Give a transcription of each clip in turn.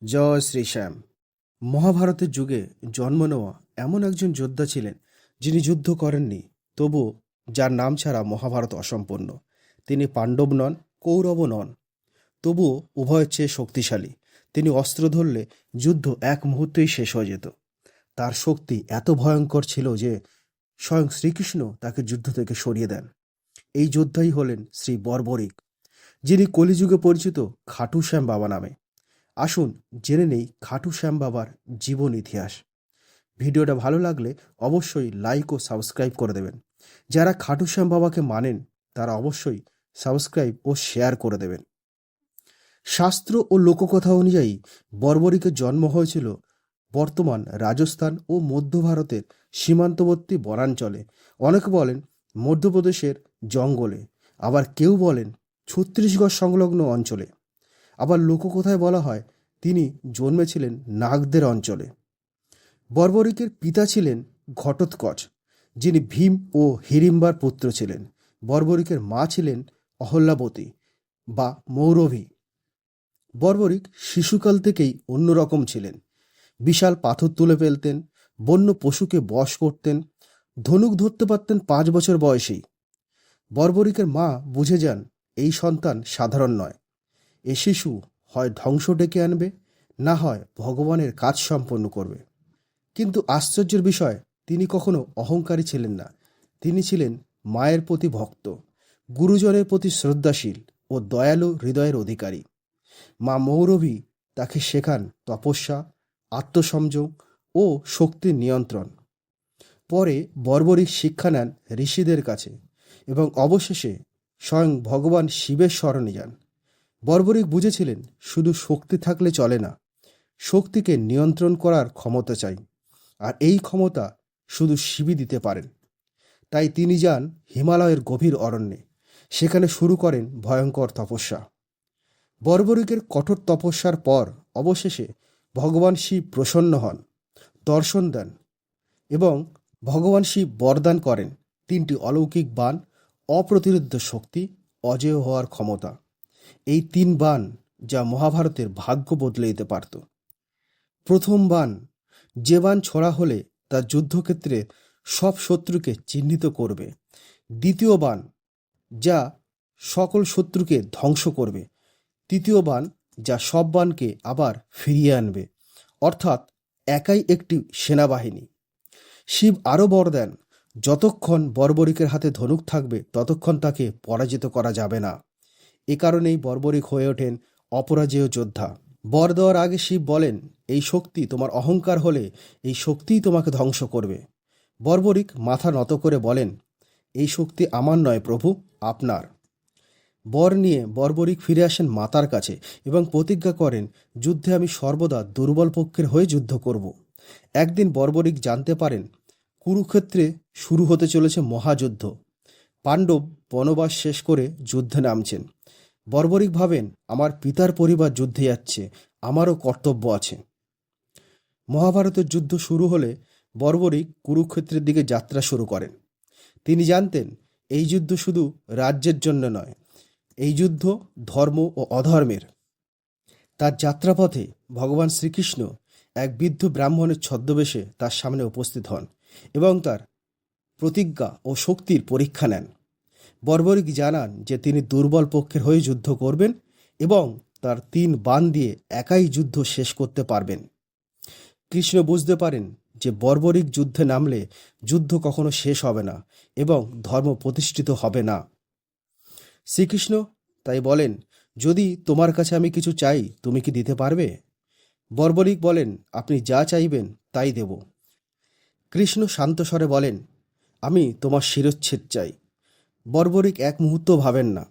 জয় শ্রীশ্যাম। মহাভারতের যুগে জন্ম নেওয়া এমন একজন যোদ্ধা ছিলেন যিনি যুদ্ধ করেননি, তবু যার নাম ছাড়া মহাভারত অসম্পূর্ণ। তিনি পাণ্ডব নন, কৌরবও নন, তবুও উভয়ের চেয়ে শক্তিশালী। তিনি অস্ত্র ধরলে যুদ্ধ এক মুহূর্তেই শেষ হয়ে যেত। তার শক্তি এত ভয়ঙ্কর ছিল যে স্বয়ং শ্রীকৃষ্ণ তাকে যুদ্ধ থেকে সরিয়ে দেন। এই যোদ্ধাই হলেন শ্রী বর্বরিক, যিনি কলিযুগে পরিচিত খাটু শ্যাম বাবা নামে। আসুন জেনে নেই খাটু শ্যাম বাবার জীবন ইতিহাস। ভিডিওটা ভালো লাগলে অবশ্যই লাইক ও সাবস্ক্রাইব করে দেবেন। যারা খাটু শ্যাম বাবাকে মানেন তারা অবশ্যই সাবস্ক্রাইব ও শেয়ার করে দেবেন। শাস্ত্র ও লোককথা অনুযায়ী বর্বরিকের জন্ম হয়েছিল বর্তমান রাজস্থান ও মধ্য ভারতের সীমান্তবর্তী বনাঞ্চলে। অনেকে বলেন মধ্যপ্রদেশের জঙ্গলে, আবার কেউ বলেন ছত্তিশগড় সংলগ্ন অঞ্চলে। আবার লোককথায় বলা হয় তিনি জন্মেছিলেন নাগদের অঞ্চলে। বর্বরিকের পিতা ছিলেন ঘটোৎকচ, যিনি ভীম ও হিড়িম্বার পুত্র ছিলেন। বর্বরিকের মা ছিলেন অহল্যাবতী বা মৌরভী। বর্বরিক শিশুকাল থেকেই অন্যরকম ছিলেন। বিশাল পাথর তুলে ফেলতেন, বন্য পশুকে বশ করতেন, ধনুক ধরতে পারতেন 5 বছর বয়সেই। বর্বরিকের মা বুঝে যান এই সন্তান সাধারণ নয়, এ শিশু হয় ধ্বংস ডেকে আনবে, না হয় ভগবানের কাজ সম্পন্ন করবে। কিন্তু আশ্চর্যের বিষয়, তিনি কখনো অহংকারী ছিলেন না। তিনি ছিলেন মায়ের প্রতি ভক্ত, গুরুজনের প্রতি শ্রদ্ধাশীল ও দয়ালু হৃদয়ের অধিকারী। মা মৌরভী তাকে শেখান তপস্যা, আত্মসংযম ও শক্তির নিয়ন্ত্রণ। পরে বর্বরিক শিক্ষা নেন ঋষিদের কাছে এবং অবশেষে স্বয়ং ভগবান শিবের শরণে যান। বর্বরিক বুঝেছিলেন শুধু শক্তি থাকলে চলে না, শক্তিকে নিয়ন্ত্রণ করার ক্ষমতা চাই, আর এই ক্ষমতা শুধু শিবই দিতে পারেন। তাই তিনি যান হিমালয়ের গভীর অরণ্যে। সেখানে শুরু করেন ভয়ঙ্কর তপস্যা। বর্বরিকের কঠোর তপস্যার পর অবশেষে ভগবান শিব প্রসন্ন হন, দর্শন দেন এবং ভগবান শিব বরদান করেন 3টি অলৌকিক বাণ, অপ্রতিরোধ্য শক্তি, অজেয় হওয়ার ক্ষমতা। এই 3 বাণ যা মহাভারতের ভাগ্য বদলে দিতে পারত। প্রথম বাণ, যে বাণ ছোড়া হলে তা যুদ্ধক্ষেত্রে সব শত্রুকে চিহ্নিত করবে। দ্বিতীয় বাণ, যা সকল শত্রুকে ধ্বংস করবে। তৃতীয় বাণ, যা সব বাণকে আবার ফিরিয়ে আনবে, অর্থাৎ একাই একটি সেনাবাহিনী। শিব আরও বর দেন, যতক্ষণ বর্বরিকের হাতে ধনুক থাকবে ততক্ষণ তাকে পরাজিত করা যাবে না। এ কারণেই বর্বরিক হয়ে ওঠেন অপরাজেয় যোদ্ধা। বর দেওয়ার আগে শিব বলেন, এই শক্তি তোমার অহংকার হলে এই শক্তিই তোমাকে ধ্বংস করবে। বর্বরিক মাথা নত করে বলেন, এই শক্তি আমার নয় প্রভু, আপনার। বর নিয়ে বর্বরিক ফিরে আসেন মাতার কাছে এবং প্রতিজ্ঞা করেন, যুদ্ধে আমি সর্বদা দুর্বল পক্ষের হয়ে যুদ্ধ করব। একদিন বর্বরিক জানতে পারেন কুরুক্ষেত্রে শুরু হতে চলেছে মহাযুদ্ধ। পাণ্ডব বনবাস শেষ করে যুদ্ধে নামছেন। বর্বরিক ভাবেন, আমার পিতার পরিবার যুদ্ধে যাচ্ছে, আমারও কর্তব্য আছে। মহাভারতের যুদ্ধ শুরু হলে বর্বরিক কুরুক্ষেত্রের দিকে যাত্রা শুরু করেন। তিনি জানতেন এই যুদ্ধ শুধু রাজ্যের জন্য নয়, এই যুদ্ধ ধর্ম ও অধর্মের। তার যাত্রাপথে ভগবান শ্রীকৃষ্ণ এক বৃদ্ধ ব্রাহ্মণের ছদ্মবেশে তার সামনে উপস্থিত হন এবং তার প্রতিজ্ঞা ও শক্তির পরীক্ষা নেন। বর্বরিক জানান যে তিনি দুর্বল পক্ষের হয়ে যুদ্ধ করবেন এবং তার 3 বাণ দিয়ে একাই যুদ্ধ শেষ করতে পারবেন। কৃষ্ণ বুঝতে পারেন যে বর্বরিক যুদ্ধে নামলে যুদ্ধ কখনো শেষ হবে না এবং ধর্ম প্রতিষ্ঠিত হবে না। শ্রীকৃষ্ণ তাই বলেন, যদি তোমার কাছে আমি কিছু চাই তুমি কি দিতে পারবে? বর্বরিক বলেন, আপনি যা চাইবেন তাই দেব। কৃষ্ণ শান্ত স্বরে বলেন, আমি তোমার শিরচ্ছেদ চাই। বর্বরিক এক মুহূর্ত ভাবেন না,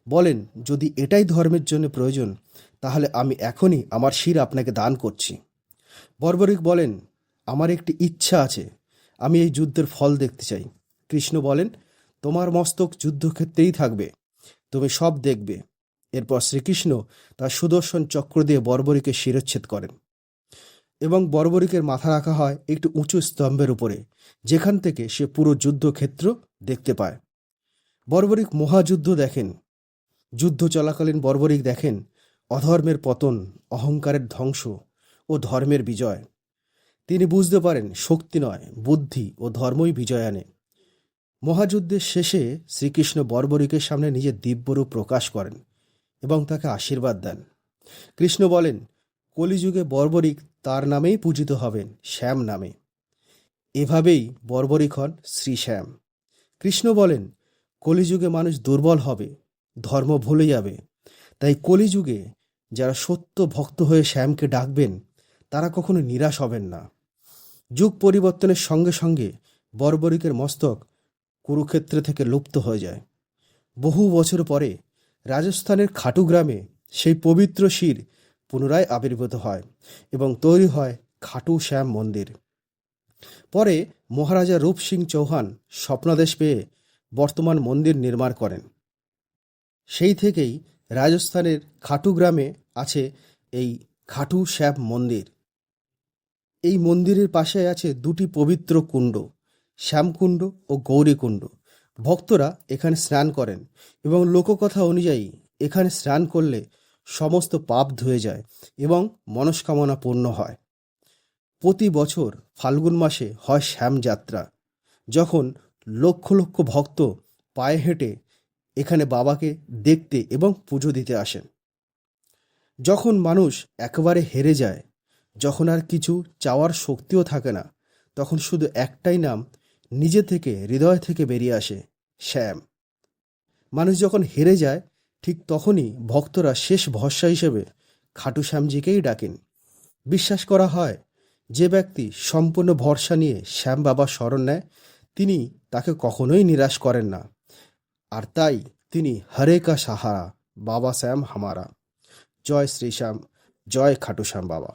বলেন, যদি এটাই ধর্মের জন্য প্রয়োজন তাহলে আমি এখনই আমার শির আপনাকে দান করছি। বর্বরিক বলেন, আমার একটি ইচ্ছা আছে, আমি এই যুদ্ধের ফল দেখতে চাই। কৃষ্ণ বলেন, তোমার মস্তক যুদ্ধক্ষেত্রেই থাকবে, তুমি সব দেখবে। এরপর শ্রীকৃষ্ণ তার সুদর্শন চক্র দিয়ে বর্বরিকের শিরচ্ছেদ করেন এবং বর্বরিকের মাথা রাখা হয় একটি উঁচু স্তম্ভের উপরে, যেখান থেকে সে পুরো যুদ্ধক্ষেত্র দেখতে পায়। বর্বরিক মহাযুদ্ধ দেখেন। যুদ্ধ চলাকালীন বর্বরিক দেখেন অধর্মের পতন, অহংকারের ধ্বংস ও ধর্মের বিজয়। তিনি বুঝতে পারেন শক্তি নয়, বুদ্ধি ও ধর্মই বিজয় আনে। মহাযুদ্ধের শেষে শ্রীকৃষ্ণ বর্বরীকের সামনে নিজের দিব্যরূপ প্রকাশ করেন এবং তাকে আশীর্বাদ দেন। কৃষ্ণ বলেন, কলিযুগে বর্বরিক তার নামেই পূজিত হবেন, শ্যাম নামে। এভাবেই বর্বরিক হন শ্রী শ্যাম। কৃষ্ণ বলেন, কলিযুগে মানুষ দুর্বল হবে, ধর্ম ভুলে যাবে। তাই কলিযুগে যারা সত্য ভক্ত হয়ে শ্যামকে ডাকবেন তারা কখনো নিরাশ হবেন না। যুগ পরিবর্তনের সঙ্গে সঙ্গে বর্বরিকের মস্তক কুরুক্ষেত্র থেকে লুপ্ত হয়ে যায়। বহু বছর পরে রাজস্থানের খাটু গ্রামে সেই পবিত্র শির পুনরায় আবির্ভূত হয় এবং তৈরি হয় খাটু শ্যাম মন্দির। পরে মহারাজা রূপ সিং চৌহান স্বপ্নাদেশ পেয়ে বর্তমান মন্দির নির্মাণ করেন। সেই থেকেই রাজস্থানের খাটু গ্রামে আছে এই খাটু শ্যাম মন্দির। এই মন্দিরের পাশে আছে দুটি পবিত্র কুণ্ড, শ্যামকুণ্ড ও গৌরীকুণ্ড। ভক্তরা এখানে স্নান করেন এবং লোককথা অনুযায়ী এখানে স্নান করলে সমস্ত পাপ ধুয়ে যায় এবং মনস্কামনা পূর্ণ হয়। প্রতি বছর ফাল্গুন মাসে হয় শ্যামযাত্রা, যখন লক্ষ লক্ষ ভক্ত পায়ে হেঁটে এখানে বাবাকে দেখতে এবং পুজো দিতে আসেন। যখন মানুষ একেবারে হেরে যায়, যখন আর কিছু চাওয়ার শক্তিও থাকে না, তখন শুধু একটাই নাম নিজে থেকে, হৃদয় থেকে বেরিয়ে আসে, শ্যাম। মানুষ যখন হেরে যায় ঠিক তখনই ভক্তরা শেষ ভরসা হিসেবে খাটু শ্যামজিকেই ডাকেন। বিশ্বাস করা হয় যে ব্যক্তি সম্পূর্ণ ভরসা নিয়ে শ্যাম বাবার শরণ নেয় তিনি তাকে কখনোই নিরাশ করেন না। আর তাই তিনি হরে কা সাহারা, বাবা শ্যাম হামারা। জয় শ্রী শ্যাম, জয় খাটু শ্যাম বাবা।